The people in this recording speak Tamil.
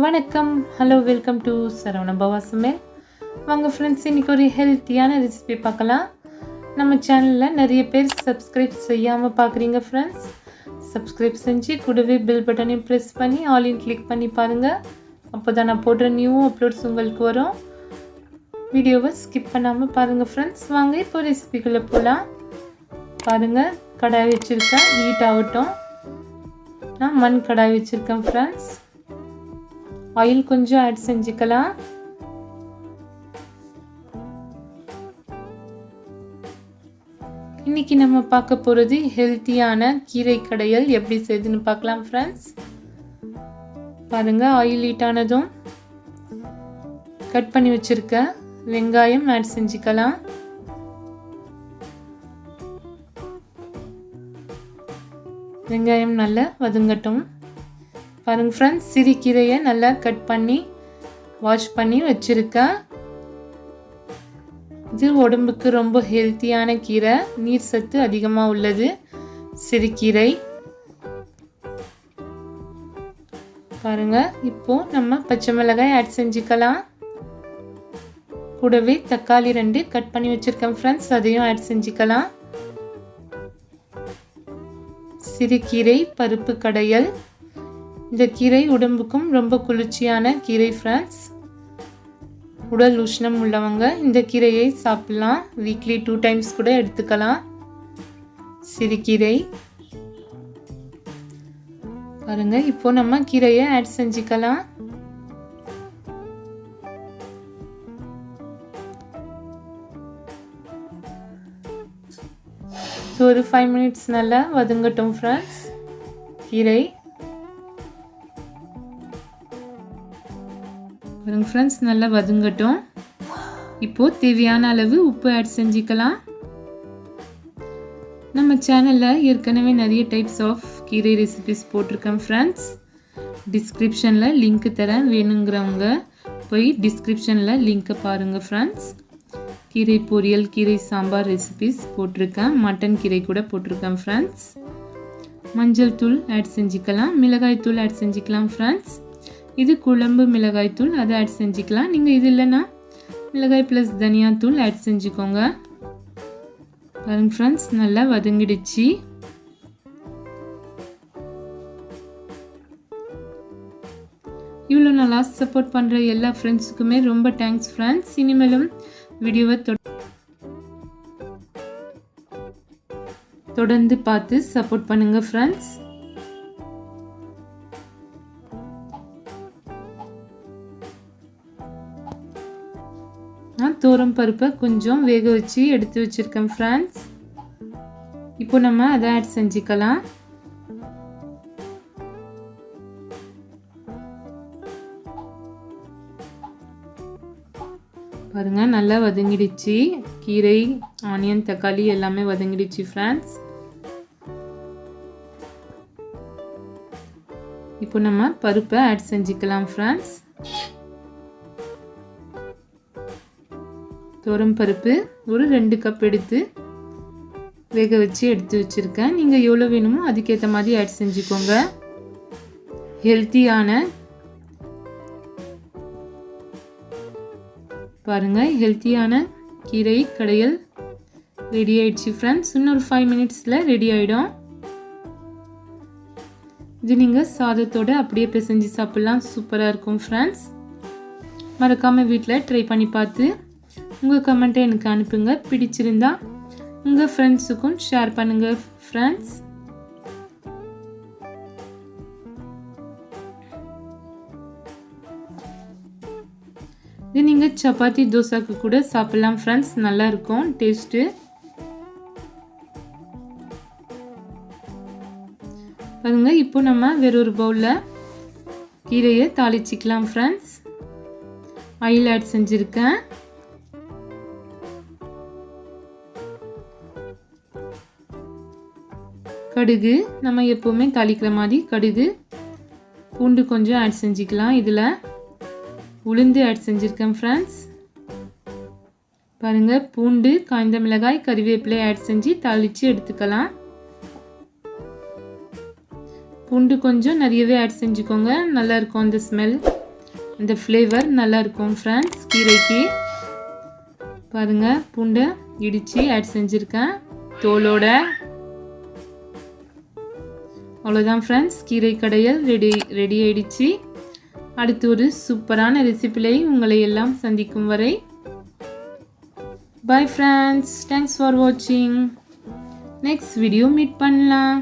வணக்கம், ஹலோ, வெல்கம் டு சரவண பவா சமையல். வாங்க ஃப்ரெண்ட்ஸ், இன்றைக்கி ஒரு ஹெல்த்தியான ரெசிபி பார்க்கலாம். நம்ம சேனலில் நிறைய பேர் சப்ஸ்கிரைப் செய்யாமல் பார்க்குறீங்க ஃப்ரெண்ட்ஸ். சப்ஸ்கிரைப் செஞ்சு கூடவே பெல் பட்டனையும் ப்ரெஸ் பண்ணி ஆலின் கிளிக் பண்ணி பாருங்கள். அப்போ தான் நான் போடுற நியூ அப்லோட்ஸ் உங்களுக்கு வரும். வீடியோவை ஸ்கிப் பண்ணாமல் பாருங்கள் ஃப்ரெண்ட்ஸ். வாங்க இப்போ ரெசிபிக்குள்ளே போகலாம். பாருங்கள், கடாய் வச்சுருக்கேன், ஹீட் ஆகட்டும். நான் மண் கடாய் வச்சுருக்கேன் ஃப்ரெண்ட்ஸ். ஆயில் கொஞ்சம் ஆட் செஞ்சுக்கலாம். இன்னைக்கு நம்ம பார்க்க போகிறது ஹெல்த்தியான கீரை கடையல் எப்படி செய்யுதுன்னு பார்க்கலாம் ஃப்ரெண்ட்ஸ். பாருங்க, ஆயில் ஹீட் ஆனதும் கட் பண்ணி வச்சிருக்க வெங்காயம் ஆட் செஞ்சுக்கலாம். வெங்காயம் நல்லா வதங்கட்டும். பாருங்க ஃப்ரெண்ட்ஸ், சிறுகீரையை நல்லா கட் பண்ணி வாஷ் பண்ணி வச்சுருக்கேன். இது உடம்புக்கு ரொம்ப ஹெல்த்தியான கீரை, நீர் சத்து அதிகமாக உள்ளது சிறுகீரை. பாருங்க, இப்போ நம்ம பச்சை மிளகாய் ஆட் செஞ்சுக்கலாம். கூடவே தக்காளி 2 கட் பண்ணி வச்சுருக்கேன் ஃப்ரெண்ட்ஸ், அதையும் ஆட் செஞ்சுக்கலாம். சிறுகீரை பருப்பு கடையல். இந்த கீரை உடம்புக்கும் ரொம்ப குளிர்ச்சியான கீரை ஃப்ரெண்ட்ஸ். உடல் உஷ்ணம் உள்ளவங்க இந்த கீரையை சாப்பிடலாம். வீக்லி 2 டைம்ஸ் கூட எடுத்துக்கலாம். சிறுகீரை பாருங்க, இப்போ நம்ம கீரையை ஆட் செஞ்சுக்கலாம். ஒரு 5 மினிட்ஸ் நல்லா வதங்கட்டும் ஃப்ரெண்ட்ஸ். கீரை பாருங்க ஃப்ரெண்ட்ஸ், நல்லா வதங்கட்டும். இப்போது தேவையான அளவு உப்பு ஆட் செஞ்சுக்கலாம். நம்ம சேனலில் ஏற்கனவே நிறைய டைப்ஸ் ஆஃப் கீரை ரெசிபிஸ் போட்டிருக்கேன் ஃப்ரெண்ட்ஸ். டிஸ்கிரிப்ஷனில் லிங்க் தரேன், வேணுங்கிறவங்க போய் டிஸ்கிரிப்ஷனில் லிங்க்கை பாருங்கள் ஃப்ரெண்ட்ஸ். கீரை பொரியல், கீரை சாம்பார் ரெசிபிஸ் போட்டிருக்கேன். மட்டன் கீரை கூட போட்டிருக்கேன் ஃப்ரெண்ட்ஸ். மஞ்சள் தூள் ஆட் செஞ்சுக்கலாம். மிளகாய் தூள் ஆட் செஞ்சுக்கலாம் ஃப்ரெண்ட்ஸ். இது குழம்பு மிளகாய் தூள், அதை ஆட் செஞ்சுக்கலாம். நீங்கள் இது இல்லைன்னா மிளகாய் ப்ளஸ் தனியா தூள் ஆட் செஞ்சுக்கோங்க. பாருங்க ஃப்ரெண்ட்ஸ், நல்லா வதங்கிடுச்சு. இவ்வளோ நல்லா சப்போர்ட் பண்ணுற எல்லா ஃப்ரெண்ட்ஸுக்குமே ரொம்ப தேங்க்ஸ் ஃப்ரெண்ட்ஸ். இனிமேலும் வீடியோவை தொடர்ந்து பார்த்து சப்போர்ட் பண்ணுங்க ஃப்ரெண்ட்ஸ். நான் தோரம் பருப்பை கொஞ்சம் வேக வச்சு எடுத்து வச்சிருக்கேன் ஃப்ரெண்ட்ஸ். இப்போ நம்ம அதை ஆட் செஞ்சுக்கலாம். பாருங்க, நல்லா வதங்கிடுச்சு. கீரை, ஆனியன், தக்காளி எல்லாமே வதங்கிடுச்சு ஃப்ரெண்ட்ஸ். இப்போ நம்ம பருப்பை ஆட் செஞ்சுக்கலாம் ஃப்ரெண்ட்ஸ். தோரம் பருப்பு ஒரு 2 கப் எடுத்து வேக வச்சு எடுத்து வச்சுருக்கேன். நீங்கள் எவ்வளோ வேணுமோ அதுக்கேற்ற மாதிரி ஆட் செஞ்சுக்கோங்க. ஹெல்த்தியான பாருங்கள், ஹெல்த்தியான கீரை கடையல் ரெடி ஆயிடுச்சு ஃப்ரெண்ட்ஸ். இன்னொரு 5 மினிட்ஸில் ரெடி ஆகிடும். இது நீங்கள் சாதத்தோடு அப்படியே பிசைஞ்சு சாப்பிட்லாம், சூப்பராக இருக்கும் ஃப்ரெண்ட்ஸ். மறக்காமல் வீட்டில் ட்ரை பண்ணி பார்த்து உங்கள் கமெண்ட்டை எனக்கு அனுப்புங்க. பிடிச்சிருந்தா உங்கள் ஃப்ரெண்ட்ஸுக்கும் ஷேர் பண்ணுங்கள் ஃப்ரெண்ட்ஸ். இது நீங்கள் சப்பாத்தி, தோசாக்கு கூட சாப்பிட்லாம் ஃப்ரெண்ட்ஸ், நல்லா இருக்கும் டேஸ்ட்டு. பாருங்க, இப்போ நம்ம வேறொரு பவுலில் கீரையை தாளிச்சிக்கலாம் ஃப்ரெண்ட்ஸ். ஆயில் ஆட் செஞ்சுருக்கேன். கடுகு, நம்ம எப்போவுமே தாளிக்கிற மாதிரி கடுகு, பூண்டு கொஞ்சம் ஆட் செஞ்சுக்கலாம். இதில் உளுந்து ஆட் செஞ்சுருக்கேன் ஃப்ரெண்ட்ஸ். பாருங்கள், பூண்டு, காய்ந்த மிளகாய், கறிவேப்பிலை ஆட் செஞ்சு தாளித்து எடுத்துக்கலாம். பூண்டு கொஞ்சம் நிறையவே ஆட் செஞ்சுக்கோங்க, நல்லா இருக்கும் அந்த ஸ்மெல். இந்த ஃப்ளேவர் நல்லா இருக்கும் ஃப்ரெண்ட்ஸ். கீரைக்கு பாருங்கள், பூண்டை இடித்து ஆட் செஞ்சுருக்கேன் தோலோட. அவ்வளோதான் ஃப்ரெண்ட்ஸ், கீரை கடையல் ரெடி ஆயிடுச்சு. அடுத்து ஒரு சூப்பரான ரெசிபிலை உங்களை எல்லாம் சந்திக்கும் வரை பாய் ஃப்ரெண்ட்ஸ். தேங்க்ஸ் ஃபார் வாட்சிங். நெக்ஸ்ட் வீடியோ மீட் பண்ணலாம்.